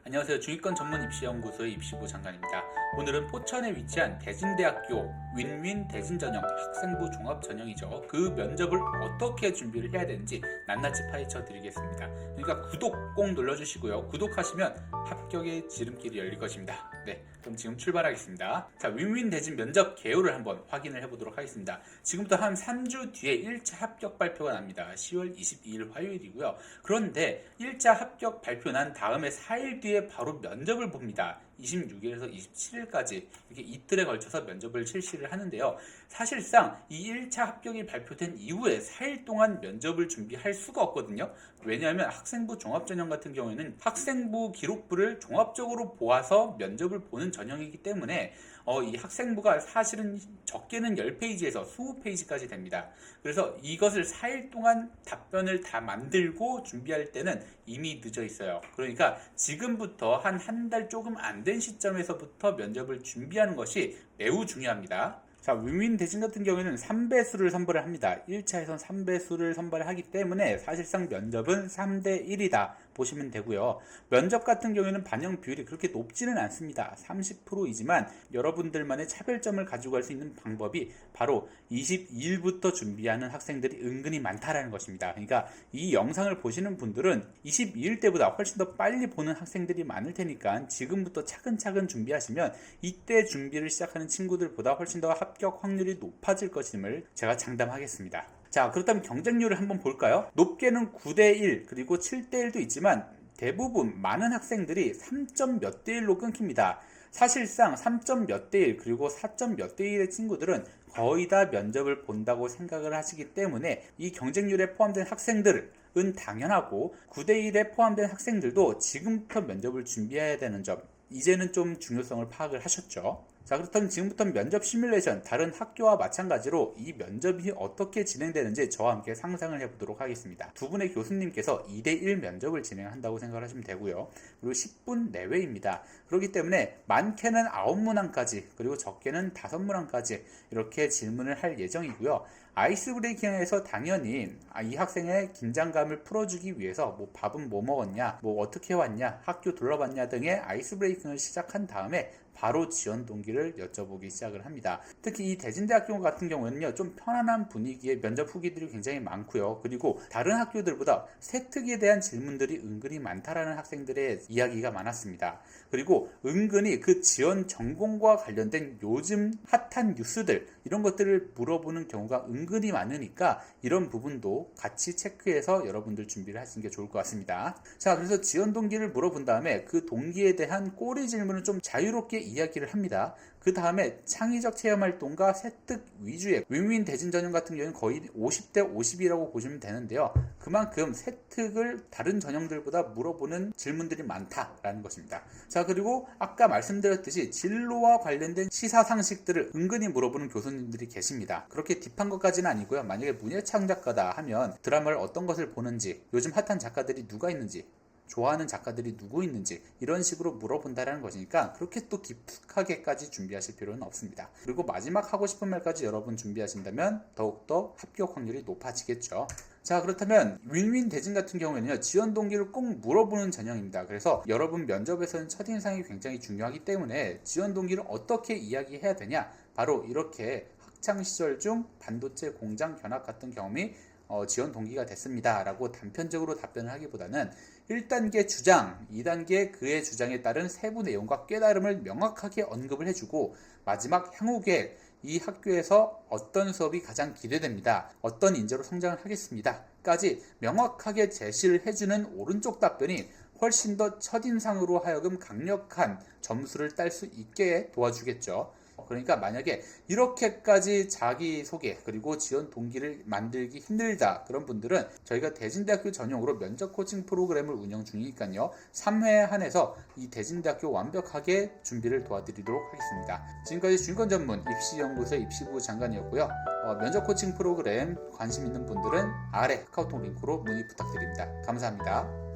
안녕하세요. 중위권 전문 입시연구소의 입시부 장관입니다. 오늘은 포천에 위치한 대진대학교 윈윈 대진전형 학생부 종합전형이죠. 그 면접을 어떻게 준비를 해야 되는지 낱낱이 파헤쳐 드리겠습니다. 그러니까 구독 꼭 눌러주시고요. 구독하시면 합격의 지름길이 열릴 것입니다. 네, 그럼 지금 출발하겠습니다. 자, 윈윈 대진 면접 개요를 한번 확인을 해보도록 하겠습니다. 지금부터 한 3주 뒤에 1차 합격 발표가 납니다. 10월 22일 화요일이고요. 그런데 1차 합격 발표 난 다음에 4일 뒤에 바로 면접을 봅니다. 26일에서 27일까지 이렇게 이틀에 걸쳐서 면접을 실시를 하는데요. 사실상 이 1차 합격이 발표된 이후에 4일 동안 면접을 준비할 수가 없거든요. 왜냐하면 학생부 종합전형 같은 경우에는 학생부 기록부를 종합적으로 보아서 면접을 보는 전형이기 때문에 이 학생부가 사실은 적게는 10페이지에서 20페이지까지 됩니다. 그래서 이것을 4일 동안 답변을 다 만들고 준비할 때는 이미 늦어 있어요. 그러니까 지금부터 한 달 조금 안 된 시점에서부터 면접을 준비하는 것이 매우 중요합니다. 자, 윈윈 대진 같은 경우에는 3배수를 선발을 합니다. 1차에선 3배수를 선발을 하기 때문에 사실상 면접은 3대1이다 보시면 되고요. 면접 같은 경우에는 반영 비율이 그렇게 높지는 않습니다. 30%이지만 여러분들만의 차별점을 가지고 갈 수 있는 방법이 바로 22일부터 준비하는 학생들이 은근히 많다라는 것입니다. 그러니까 이 영상을 보시는 분들은 22일 때보다 훨씬 더 빨리 보는 학생들이 많을 테니까 지금부터 차근차근 준비하시면 이때 준비를 시작하는 친구들보다 훨씬 더 합격 확률이 높아질 것임을 제가 장담하겠습니다. 자, 그렇다면 경쟁률을 한번 볼까요? 높게는 9대1 그리고 7대1도 있지만 대부분 많은 학생들이 3점 몇 대 1로 끊깁니다. 사실상 3점 몇 대 1 그리고 4점 몇 대 1의 친구들은 거의 다 면접을 본다고 생각을 하시기 때문에 이 경쟁률에 포함된 학생들은 당연하고 9대 1에 포함된 학생들도 지금부터 면접을 준비해야 되는 점, 이제는 좀 중요성을 파악을 하셨죠. 자, 그렇다면 지금부터 면접 시뮬레이션, 다른 학교와 마찬가지로 이 면접이 어떻게 진행되는지 저와 함께 상상을 해보도록 하겠습니다. 두 분의 교수님께서 2대1 면접을 진행한다고 생각을 하시면 되고요. 그리고 10분 내외입니다. 그렇기 때문에 많게는 9문항까지 그리고 적게는 5문항까지 이렇게 질문을 할 예정이고요. 아이스 브레이킹에서 당연히 이 학생의 긴장감을 풀어주기 위해서 뭐 밥은 뭐 먹었냐, 뭐 어떻게 왔냐, 학교 둘러봤냐 등의 아이스 브레이킹을 시작한 다음에 바로 지원 동기를 여쭤보기 시작을 합니다. 특히 이 대진대학교 같은 경우에는요, 좀 편안한 분위기의 면접 후기들이 굉장히 많고요. 그리고 다른 학교들보다 세특에 대한 질문들이 은근히 많다라는 학생들의 이야기가 많았습니다. 그리고 은근히 그 지원 전공과 관련된 요즘 핫한 뉴스들, 이런 것들을 물어보는 경우가 은근히 많으니까 이런 부분도 같이 체크해서 여러분들 준비를 하시는 게 좋을 것 같습니다. 자, 그래서 지원 동기를 물어본 다음에 그 동기에 대한 꼬리 질문을 좀 자유롭게 이야기를 합니다. 그 다음에 창의적 체험활동과 세특 위주의 윈윈 대진 전형 같은 경우는 거의 50대 50이라고 보시면 되는데요. 그만큼 세특을 다른 전형들보다 물어보는 질문들이 많다라는 것입니다. 자, 그리고 아까 말씀드렸듯이 진로와 관련된 시사상식들을 은근히 물어보는 교수님들이 계십니다. 그렇게 딥한 것까지는 아니고요. 만약에 문예창 작가다 하면 드라마를 어떤 것을 보는지, 요즘 핫한 작가들이 누가 있는지, 좋아하는 작가들이 누구 있는지 이런 식으로 물어본다는 것이니까 그렇게 또 깊숙하게까지 준비하실 필요는 없습니다. 그리고 마지막 하고 싶은 말까지 여러분 준비하신다면 더욱더 합격 확률이 높아지겠죠. 자, 그렇다면 윈윈 대진 같은 경우에는요, 지원 동기를 꼭 물어보는 전형입니다. 그래서 여러분 면접에서는 첫인상이 굉장히 중요하기 때문에 지원 동기를 어떻게 이야기해야 되냐, 바로 이렇게 학창시절 중 반도체 공장 견학 같은 경험이 지원 동기가 됐습니다 라고 단편적으로 답변을 하기보다는 1단계 주장, 2단계 그의 주장에 따른 세부 내용과 깨달음을 명확하게 언급을 해주고 마지막 향후 계획, 이 학교에서 어떤 수업이 가장 기대됩니다, 어떤 인재로 성장을 하겠습니다 까지 명확하게 제시를 해주는 오른쪽 답변이 훨씬 더 첫인상으로 하여금 강력한 점수를 딸 수 있게 도와주겠죠. 그러니까 만약에 이렇게까지 자기소개 그리고 지원 동기를 만들기 힘들다 그런 분들은 저희가 대진대학교 전용으로 면접 코칭 프로그램을 운영 중이니까요, 3회에 한해서 이 대진대학교 완벽하게 준비를 도와드리도록 하겠습니다. 지금까지 중위권 전문 입시연구소의 입시부 장관이었고요. 면접 코칭 프로그램 관심 있는 분들은 아래 카카오톡 링크로 문의 부탁드립니다. 감사합니다.